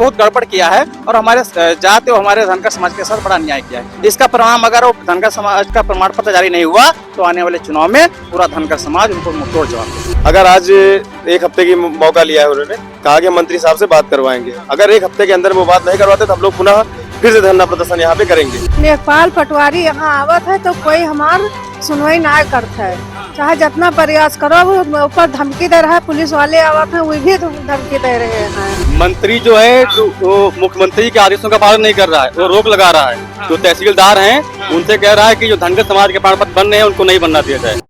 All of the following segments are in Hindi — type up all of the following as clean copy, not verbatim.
बहुत गड़बड़ किया है और हमारे जाति और हमारे धनगर समाज के साथ बड़ा अन्याय किया है। इसका परिणाम अगर वो धनगर समाज का प्रमाण पत्र जारी नहीं हुआ तो आने वाले चुनाव में पूरा धनगर समाज उनको मुंहतोड़ जवाब देगा। अगर आज एक हफ्ते की मौका लिया है उन्होंने, कहा कि मंत्री साहब से बात करवाएंगे, अगर एक हफ्ते के अंदर वो बात नहीं करवाते तो हम लोग पुनः फिर से धरना प्रदर्शन यहाँ पे करेंगे। लेखपाल पटवारी यहाँ आवत है तो कोई हमार सुनवाई ना करता है, चाहे जितना प्रयास करो वो ऊपर धमकी दे रहा है। पुलिस वाले आवत है वो भी धमकी दे रहे हैं। मंत्री जो है वो मुख्यमंत्री के आदेशों का पालन नहीं कर रहा है, वो रोक लगा रहा है। जो तहसीलदार हैं उनसे कह रहा है कि जो धनगर समाज के प्रमाण पत्र बन रहे हैं उनको नहीं बनना दिया जाए।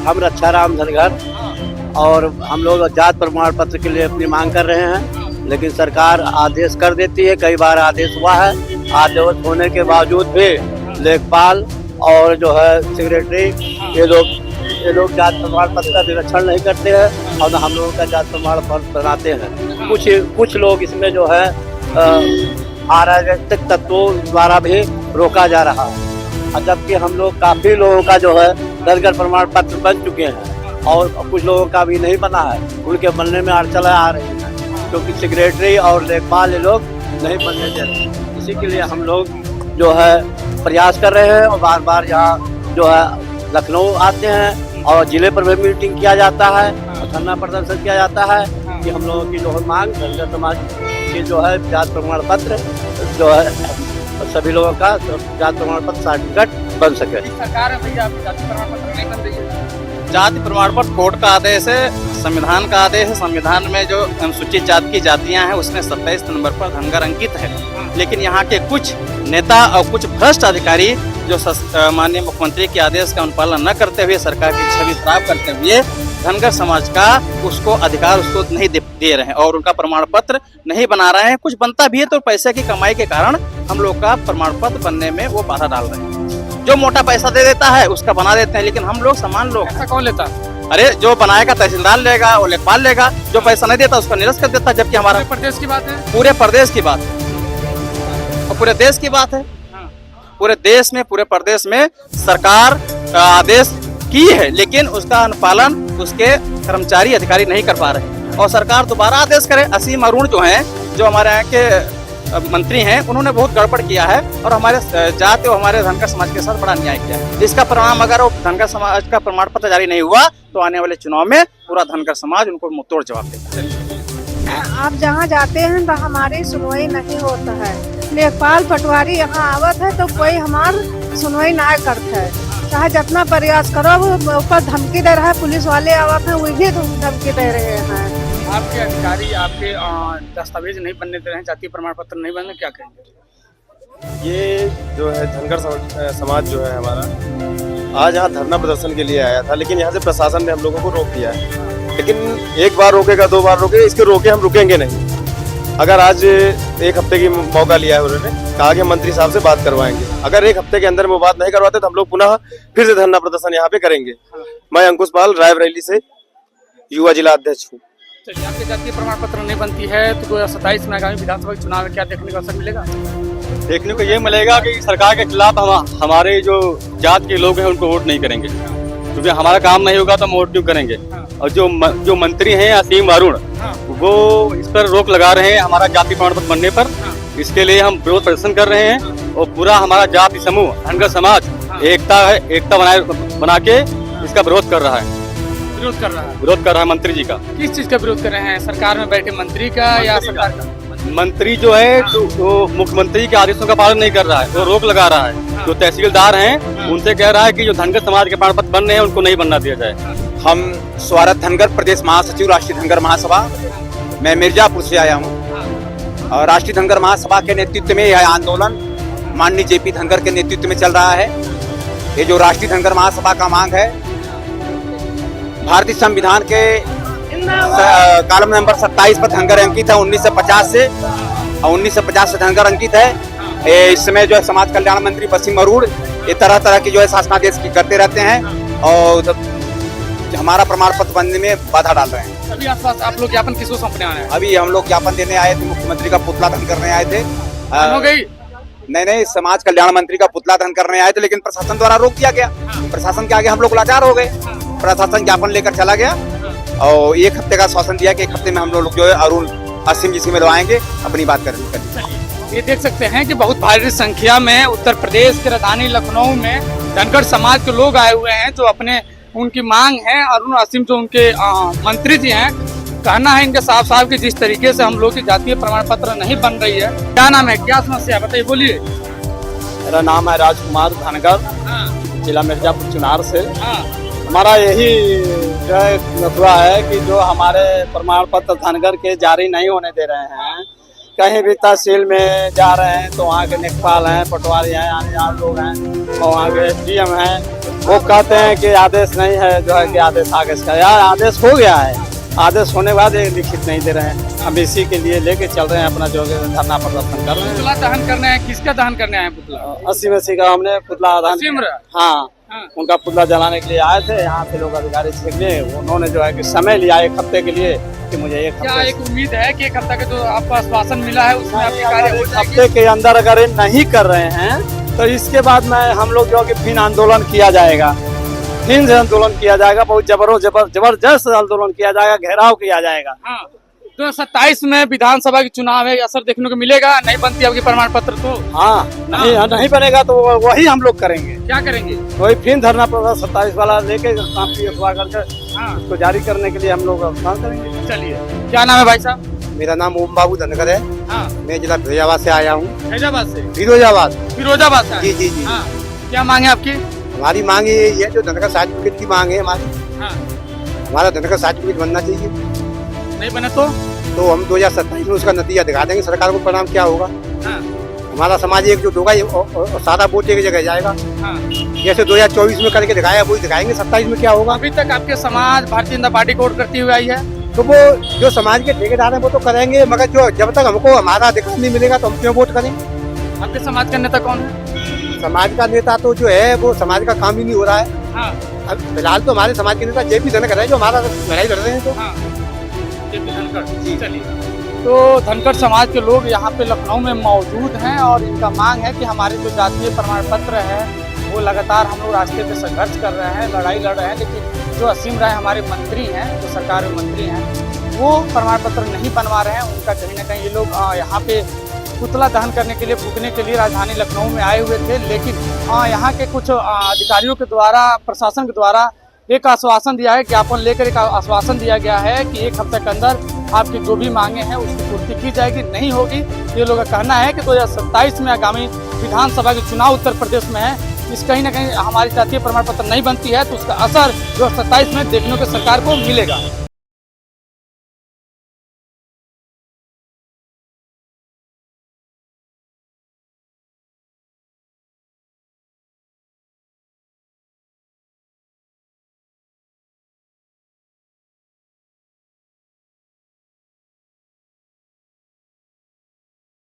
हम रक्षाराम धनगर और हम लोग जात प्रमाण पत्र के लिए अपनी मांग कर रहे हैं, लेकिन सरकार आदेश कर देती है। कई बार आदेश हुआ है, आदेश होने के बावजूद भी लेखपाल और जो है सेक्रेटरी ये लोग जात प्रमाण पत्र का निरीक्षण नहीं करते हैं और हम लोगों का जात प्रमाण पत्र बनाते हैं। कुछ लोग इसमें जो है अराजकता तत्वों द्वारा भी रोका जा रहा है, जबकि हम लोग काफी लोगों का जो है धनगर प्रमाण पत्र बन चुके हैं और कुछ लोगों का भी नहीं बना है। उनके बनने में अड़चन आ रही है क्योंकि सेक्रेटरी और लेखपाल ये लोग नहीं बनने दे रहे। इसी के लिए हम लोग जो है प्रयास कर रहे हैं और बार बार यहाँ जो है लखनऊ आते हैं और जिले पर भी मीटिंग किया जाता है और धरना प्रदर्शन किया जाता है कि हम लोगों की जो है मांग धनगर समाज की जो है जात प्रमाण पत्र जो है सभी लोगों का जात प्रमाण पत्र सर्टिफिकेट बन सके। सरकार है भैया आपकी जाति प्रमाण पत्र नहीं बन रही है। जाति प्रमाण पत्र कोर्ट का आदेश है, संविधान का आदेश है। संविधान में जो अनुसूचित जाति की जातियां हैं उसमें 27 नंबर पर धनगर अंकित है, लेकिन यहाँ के कुछ नेता और कुछ भ्रष्ट अधिकारी जो माननीय मुख्यमंत्री के आदेश का अनुपालन न करते हुए सरकार की छवि खराब करते हुए धनगर समाज का उसको अधिकार उसको नहीं दे रहे हैं और उनका प्रमाण पत्र नहीं बना रहे हैं। कुछ बनता भी है तो पैसे की कमाई के कारण हम लोग का प्रमाण पत्र बनने में वो बाधा डाल रहे हैं। जो मोटा पैसा दे देता है उसका बना देते हैं, लेकिन हम लोग समान लोग ऐसा कौन लेता है? अरे जो बनाएगा तहसीलदार लेगा और लेखपाल लेगा, जो पैसा नहीं देता उसका निरस्त कर देता। जबकि हमारा प्रदेश की बात है, पूरे प्रदेश की बात है और पूरे देश की बात है। पूरे देश में पूरे प्रदेश में सरकार आदेश की है, लेकिन उसका अनुपालन उसके कर्मचारी अधिकारी नहीं कर पा रहे और सरकार दोबारा आदेश करे। असीम अरुण जो हैं, जो हमारे यहाँ के मंत्री हैं, उन्होंने बहुत गड़बड़ किया है और हमारे जाति और हमारे धनगर समाज के साथ बड़ा अन्याय किया है। इसका परिणाम अगर वो धनगर समाज का प्रमाण पत्र जारी नहीं हुआ तो आने वाले चुनाव में पूरा धनगर समाज उनको मुंहतोड़ जवाब देगा। आप जहाँ जाते हैं तो हमारी सुनवाई नहीं होता है। लेखपाल पटवारी यहाँ आवत है तो कोई हमार सुनवाई ना करता है, चाहे जितना प्रयास करो वो ऊपर धमकी दे रहा है। पुलिस वाले आवत है वो भी धमकी दे रहे हैं। आपके अधिकारी आपके दस्तावेज नहीं बनने दे रहे हैं, जातीय प्रमाण पत्र नहीं बनने, क्या कहेंगे? ये जो है धनगर समाज जो है हमारा आज यहाँ धरना प्रदर्शन के लिए आया था, लेकिन यहाँ से प्रशासन ने हम लोगों को रोक दिया है। लेकिन एक बार रोकेगा, दो बार रोके, इसके रोके हम रुकेंगे नहीं। अगर आज एक हफ्ते की मौका लिया है उन्होंने, कहा कि मंत्री साहब से बात करवाएंगे, अगर एक हफ्ते के अंदर वो बात नहीं करवाते तो हम लोग पुनः फिर से धरना प्रदर्शन यहाँ पे करेंगे। मैं अंकुश पाल, रायबरेली से युवा जिला अध्यक्ष हूँ। चलिए, आपके जातीय प्रमाण पत्र नहीं बनती है तो 2027 में आगामी विधानसभा चुनाव में क्या देखने का अवसर मिलेगा? देखने को ये मिलेगा कि सरकार के खिलाफ हमारे जो जात के लोग हैं उनको वोट नहीं करेंगे, क्योंकि हमारा काम नहीं होगा तो हम वोट क्यों करेंगे। और जो मंत्री हैं असीम अरुण, वो इस पर रोक लगा रहे हैं हमारा जाति प्रमाण पत्र बनने पर। इसके लिए हम विरोध प्रदर्शन कर रहे हैं और पूरा हमारा जाति समूह धनगर समाज एकता बना के इसका विरोध कर रहा है। विरोध कर रहा है मंत्री जी का। किस चीज का विरोध कर रहे हैं? सरकार में बैठे मंत्री का या सरकार का? मंत्री जो है वो मुख्यमंत्री के आदेशों का पालन नहीं कर रहा है, वो रोक लगा रहा है। जो तहसीलदार हैं उनसे कह रहा है कि जो धनगर समाज के प्रमाण पत्र बन रहे हैं उनको नहीं बनना दिया जाए। हम स्वागत धनगर प्रदेश महासचिव राष्ट्रीय धनगर महासभा, मैं मिर्जापुर से आया हूँ और राष्ट्रीय धनगर महासभा के नेतृत्व में यह आंदोलन माननीय जेपी धनगर के नेतृत्व में चल रहा है। ये जो राष्ट्रीय धनगर महासभा का मांग है, भारतीय संविधान के कॉलम नंबर 27 पर धनगर अंकित है 1950 से, और 1950 से धनगर अंकित है। इस समय जो है समाज कल्याण मंत्री असीम अरुण ये तरह की जो है शासनादेश की करते रहते हैं और हमारा प्रमाण पत्र बनने में बाधा डाल रहे हैं। अभी आसपास आप लोग ज्ञापन किसको सौंपने आए हैं? अभी हम लोग ज्ञापन देने आए थे, मुख्यमंत्री का पुतला दहन करने आए थे। हो गई? नहीं, समाज कल्याण मंत्री का पुतला दहन करने आए थे, लेकिन प्रशासन द्वारा रोक दिया गया। प्रशासन के आगे हम लोग लाचार हो गए। प्रशासन ज्ञापन लेकर चला गया और एक हफ्ते का आश्वासन दिया कि एक हफ्ते में हम लोग जो है असीम जी से मिलवाएंगे, अपनी बात करेंगे। ये देख सकते हैं कि बहुत भारी संख्या में उत्तर प्रदेश की राजधानी लखनऊ में धनगर समाज के लोग आए हुए हैं जो अपने उनकी मांग है। अरुण असीम जो उनके मंत्री जी हैं, कहना है इनके साफ साफ कि जिस तरीके से हम लोग की जातीय प्रमाण पत्र नहीं बन रही है। क्या नाम है, क्या समस्या है, बताइए, बोलिए। मेरा नाम है राजकुमार धनगर, जिला मिर्जापुर चुनार से। हमारा यही जो है मसला है कि जो हमारे प्रमाण पत्र धनगर के जारी नहीं होने दे रहे हैं। कहीं भी तहसील में जा रहे हैं तो वहाँ के लेखपाल हैं, पटवारी हैं, आने लोग हैं और वहाँ के एसडीएम हैं, वो कहते हैं कि आदेश नहीं है, जो है कि आदेश आगे का। यार आदेश हो गया है, आदेश होने के बाद एक लिखित नहीं दे रहे हैं। हम इसी के लिए लेके चल रहे हैं, अपना जो धरना प्रदर्शन कर रहे हैं। पुतला दहन करने हैं, किसका दहन करने आए पुतला? 80 का हमने पुतला दहन, हाँ उनका पुतला जलाने के लिए आए थे। यहाँ से लोग अधिकारी से लिए, उन्होंने जो है कि समय लिया 1 हफ्ते के लिए कि मुझे क्या एक उम्मीद है कि 1 हफ्ते का जो आपको आश्वासन मिला है उसमें आपकी कार्य हो जाएगी? हफ्ते के अंदर अगर ये नहीं कर रहे हैं तो इसके बाद में हम लोग जो कि फिर आंदोलन किया जाएगा, फिर से आंदोलन किया जाएगा, बहुत जबरदस्त आंदोलन किया जाएगा, घेराव किया जाएगा। 2027 में विधानसभा की चुनाव है, असर देखने को मिलेगा। नहीं बनती आपकी प्रमाण पत्र तो हाँ नहीं बनेगा तो वही हम लोग करेंगे। क्या करेंगे? वही फिर धरना प्रदर्शन 27 वाला लेके काफी अखबार करके उसको जारी करने के लिए हम लोग काम करेंगे। चलिए, क्या नाम है भाई साहब? मेरा नाम ओम बाबू धनगर है। मैं जिला फिरोजाबाद से आया हूँ। फैजाबाद से? फिरोजाबाद से? जी जी जी। क्या मांग है आपकी? हमारी मांग ये है, जो धनगर सर्टिफिकेट की मांग है हमारी। हमारा धनगर सर्टिफिकेट बनना चाहिए। नहीं बने तो हम 2027 में उसका नतीजा दिखा देंगे सरकार को, परिणाम क्या होगा। हमारा समाज एकजुट होगा और सारा वोट एक जगह जाएगा। जैसे 2024 में करके दिखाया वही दिखाएंगे 27 में क्या होगा। अभी तक आपके समाज भारतीय जनता पार्टी को वोट करती हुई आई है, तो वो जो समाज के ठेकेदार हैं वो तो करेंगे, मगर जो जब तक हमको हमारा अधिकार नहीं मिलेगा तो हम क्यों वोट करें। आपके समाज का नेता कौन है? समाज का नेता तो जो है वो समाज का काम ही नहीं हो रहा है। अब फिलहाल तो हमारे समाज के नेता जेपी धनखड़ है जो हमारा लड़ाई लड़ रहे हैं। तो चलिए, तो धनगर समाज के लोग यहाँ पे लखनऊ में मौजूद हैं और इनका मांग है कि हमारे जो जातीय प्रमाण पत्र है वो लगातार हम लोग रास्ते पे संघर्ष कर रहे हैं, लड़ाई लड़ रहे हैं, लेकिन जो असीम राय हमारे मंत्री हैं, जो सरकार में मंत्री हैं, वो प्रमाण पत्र नहीं बनवा रहे हैं। उनका कहीं ना कहीं ये लोग यहाँ पे पुतला दहन करने के लिए, फूकने के लिए राजधानी लखनऊ में आए हुए थे, लेकिन यहाँ के कुछ अधिकारियों के द्वारा, प्रशासन के द्वारा एक आश्वासन दिया है, ज्ञापन लेकर एक आश्वासन दिया गया है कि 1 हफ्ते के अंदर आपकी जो भी मांगे हैं उसकी पूर्ति की जाएगी। नहीं होगी, ये लोगों का कहना है कि 2027 में आगामी विधानसभा के चुनाव उत्तर प्रदेश में है, इस कहीं ना कहीं हमारी जातीय प्रमाण पत्र नहीं बनती है तो उसका असर 2027 में देखने को सरकार को मिलेगा।